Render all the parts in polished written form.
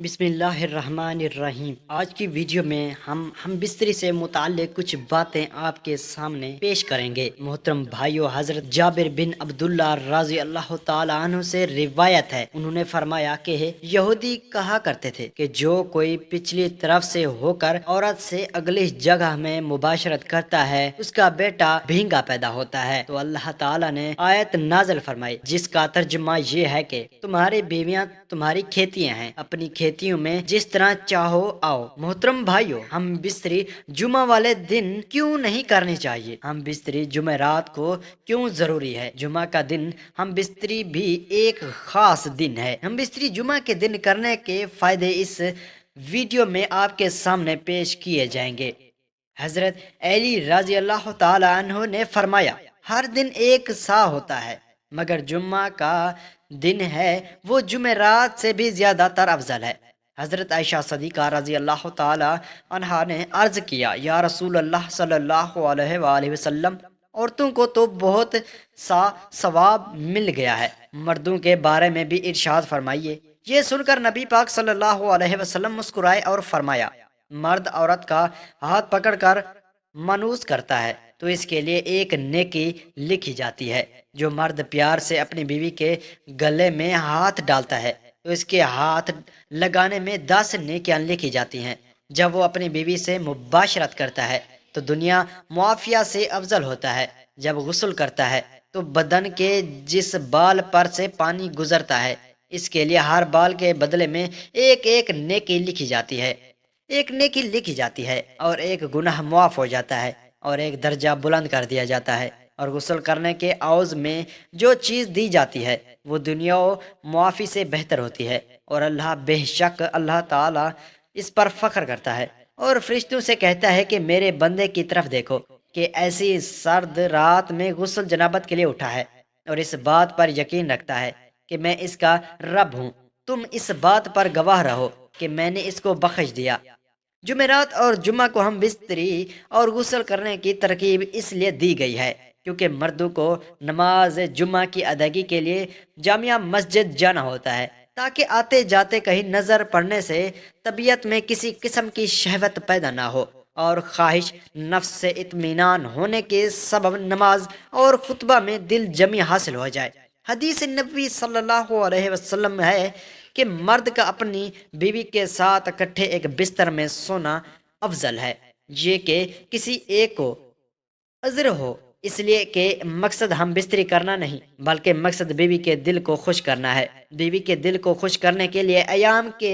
बिस्मिल्लाहिर्रहमानिर्रहीम। आज की वीडियो में हम बिस्तरी से मुताल्लिक कुछ बातें आपके सामने पेश करेंगे। मोहतरम भाइयों, हजरत जाबिर बिन अब्दुल्ला रज़ी अल्लाह ताला अन्हु से रिवायत है, उन्होंने फरमाया कि यहूदी कहा करते थे कि जो कोई पिछली तरफ से होकर औरत से अगली जगह में मुबाशरत करता है उसका बेटा भींगा पैदा होता है। तो अल्लाह ताला ने आयत नाज़िल फरमाई जिसका तर्जुमा ये है कि तुम्हारी बीवियां तुम्हारी खेतियां हैं, अपनी खेतियों में जिस तरह चाहो आओ। मोहतरम भाइयों, हम बिस्तरी जुमा वाले दिन क्यों नहीं करनी चाहिए? हम बिस्तरी जुमेरात को क्यों जरूरी है? जुमा का दिन हम बिस्तरी भी एक खास दिन है। हम बिस्तरी जुमा के दिन करने के फायदे इस वीडियो में आपके सामने पेश किए जाएंगे। हजरत अली रजी अल्लाह ताला अन्हो ने फरमाया, हर दिन एक सा होता है मगर जुम्मा का दिन है वो जुमेरात से भी ज्यादा तर अफजल है। हजरत आयशा सदीका रजी अल्लाह ताला अन्हा ने अर्ज किया, या रसूल अल्लाह सल्लल्लाहु अलैहि वसल्लम, औरतों को तो बहुत सा सवाब मिल गया है, मर्दों के बारे में भी इरशाद फरमाइए। ये सुनकर नबी पाक सल्लल्लाहु अलैहि वसल्लम मुस्कुराए और फरमाया, मर्द औरत का हाथ पकड़कर मानूस करता है तो इसके लिए एक नेकी लिखी जाती है। जो मर्द प्यार से अपनी बीवी के गले में हाथ डालता है तो इसके हाथ लगाने में 10 नेकियां लिखी जाती हैं। जब वो अपनी बीवी से मुबाशरत करता है तो दुनिया मुआफिया से अफजल होता है। जब गुस्ल करता है तो बदन के जिस बाल पर से पानी गुजरता है इसके लिए हर बाल के बदले में एक एक नेकी लिखी जाती है। एक नेकी लिखी जाती है और एक गुनाह मुआफ हो जाता है और एक दर्जा बुलंद कर दिया जाता है। और गुस्ल करने के औज में जो चीज़ दी जाती है वो दुनिया मुआफ़ी से बेहतर होती है। और बेशक अल्लाह ताला इस पर फख्र करता है और फरिश्तों से कहता है कि मेरे बंदे की तरफ देखो कि ऐसी सर्द रात में गुस्ल जनाबत के लिए उठा है और इस बात पर यकीन रखता है कि मैं इसका रब हूँ। तुम इस बात पर गवाह रहो कि मैंने इसको बख्श दिया। जुमेरात और जुम्मा को हम बिस्तरी और गुस्ल करने की तरकीब इसलिए दी गई है क्योंकि मर्दों को नमाज जुम्मा की अदायगी के लिए जामिया मस्जिद जाना होता है ताकि आते जाते कहीं नजर पड़ने से तबीयत में किसी किस्म की शहवत पैदा ना हो और ख्वाहिश नफ्स से इत्मीनान होने के सबब नमाज और खुतबा में दिल जमी हासिल हो जाए। हदीस नबी सल्लल्लाहु अलैहि वसल्लम है कि मर्द का अपनी बीवी के साथ इकट्ठे एक बिस्तर में सोना अफजल है ये कि किसी एक को अज़र हो। इसलिए कि मकसद हम बिस्तरी करना नहीं बल्कि मकसद बीवी के दिल को खुश करना है। बीवी के दिल को खुश करने के लिए अयाम के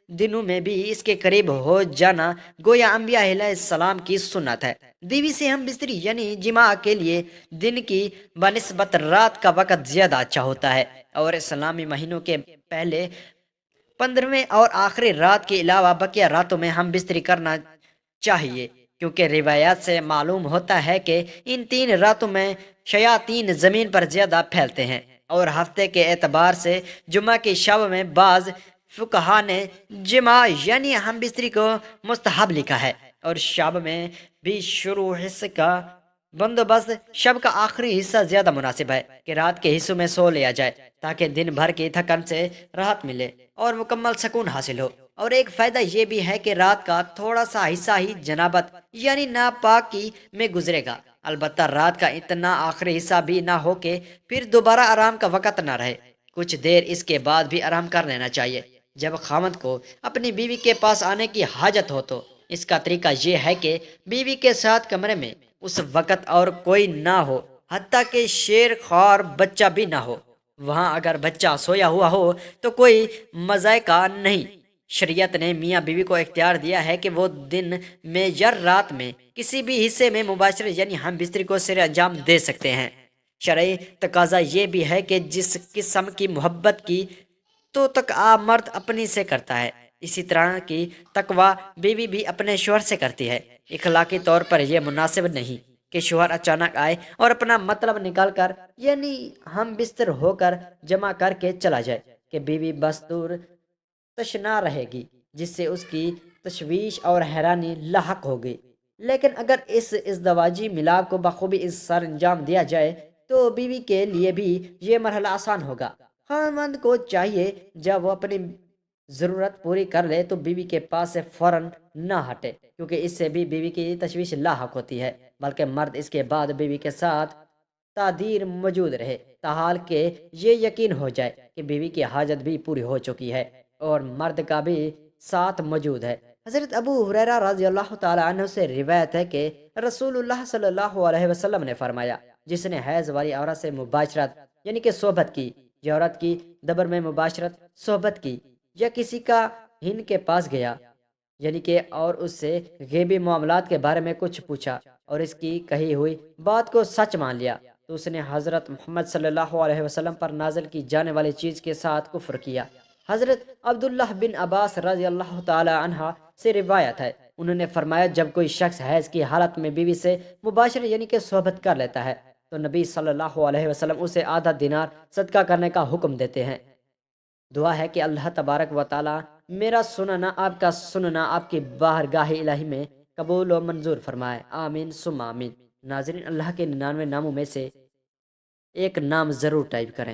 दिनों में भी इसके करीब हो जाना गोया अंबिया अलैहिस्सलाम की सुन्नत है। बीवी से हम बिस्तरी यानी जिमा के लिए दिन की बनिस्बत रात का वक़्त ज़्यादा अच्छा होता है और इस्लामी महीनों के पहले 15वें और आखिरी रात के अलावा बकिया रातों में हम बिस्तरी करना चाहिए क्योंकि रिवायात से मालूम होता है कि इन 3 रातों में शयातीन ज़मीन पर ज़्यादा फैलते हैं। और हफ्ते के एतबार से जुम्मा की शब में बाज़ फुकहा ने जिमा यानी हम बिस्तरी को मुस्तहब लिखा है और शब में भी शुरू हिस्से का बंदोबस्त शब का आखिरी हिस्सा ज्यादा मुनासिब है कि रात के हिस्सों में सो लिया जाए ताकि दिन भर की थकन से राहत मिले और मुकम्मल सुकून हासिल हो। और एक फायदा ये भी है कि रात का थोड़ा सा हिस्सा ही जनाबत यानी नापाकी में गुजरेगा। अलबत्ता रात का इतना आखिरी हिस्सा भी ना हो कि फिर दोबारा आराम का वक़्त ना रहे। कुछ देर इसके बाद भी आराम कर लेना चाहिए। जब खामद को अपनी बीवी के पास आने की हाजत हो तो इसका तरीका ये है कि बीवी के साथ कमरे में उस वक़्त और कोई ना हो, हत्ता कि शेर ख्वार बच्चा भी ना हो। वहाँ अगर बच्चा सोया हुआ हो तो कोई मज़ायका नहीं। शरीयत ने मियाँ बीवी को इख्तियार दिया है कि वो दिन में या रात में किसी भी हिस्से में मुबाशरत यानी हम बिस्तरी को सिर अंजाम दे सकते हैं। शरई तकाजा ये भी है कि जिस किस्म की मोहब्बत की तो तकआ मर्द अपनी से करता है इसी तरह की तकवा बीवी भी अपने शोहर से करती है। इखलाकी तौर पर यह मुनासिब नहीं कि शोहर अचानक आए और अपना मतलब निकाल कर यानी हम बिस्तर होकर जमा करके चला जाए कि बीवी बस्तूर तशना रहेगी जिससे उसकी तशवीश और हैरानी लाहक होगी। लेकिन अगर इस इज़दवाजी मिलाप को बखूबी इस सर अंजाम दिया जाए तो बीवी के लिए भी ये मरहला आसान होगा। खामद को चाहिए जब वो अपनी ضرورت پوری کر لے تو بیوی کے پاس سے فوراً نہ ہٹے، کیونکہ اس سے بھی بیوی کی تشویش لاحق ہوتی ہے، بلکہ مرد اس کے بعد بیوی کے ساتھ تعدیر موجود رہے، تاحال کہ یہ یقین ہو جائے کہ بیوی کی حاجت بھی پوری ہو چکی ہے اور مرد کا بھی ساتھ موجود ہے۔ حضرت ابو ہریرہ رضی اللہ تعالی عنہ سے روایت ہے کہ رسول اللہ صلی اللہ علیہ وسلم نے فرمایا، جس نے حیض والی عورت سے مباشرت یعنی کہ صحبت کی، یہ عورت کی دبر میں مباشرت صحبت کی، یا کسی کا ہن کے پاس گیا یعنی کہ اور اس سے غیبی معاملات کے بارے میں کچھ پوچھا اور اس کی کہی ہوئی بات کو سچ مان لیا، تو اس نے حضرت محمد صلی اللہ علیہ وسلم پر نازل کی جانے والی چیز کے ساتھ کفر کیا۔ حضرت عبداللہ بن عباس رضی اللہ تعالی عنہ سے روایت ہے، انہوں نے فرمایا، جب کوئی شخص حیض کی حالت میں بیوی سے مباشرت یعنی کہ صحبت کر لیتا ہے تو نبی صلی اللہ علیہ وسلم اسے آدھا دینار صدقہ کرنے کا حکم دیتے ہیں۔ دعا ہے کہ اللہ تبارک و تعالی میرا سننا، آپ کا سننا آپ کی بارگاہ الہی میں قبول و منظور فرمائے، آمین ثم آمین۔ ناظرین، اللہ کے 99 ناموں میں سے ایک نام ضرور ٹائپ کریں۔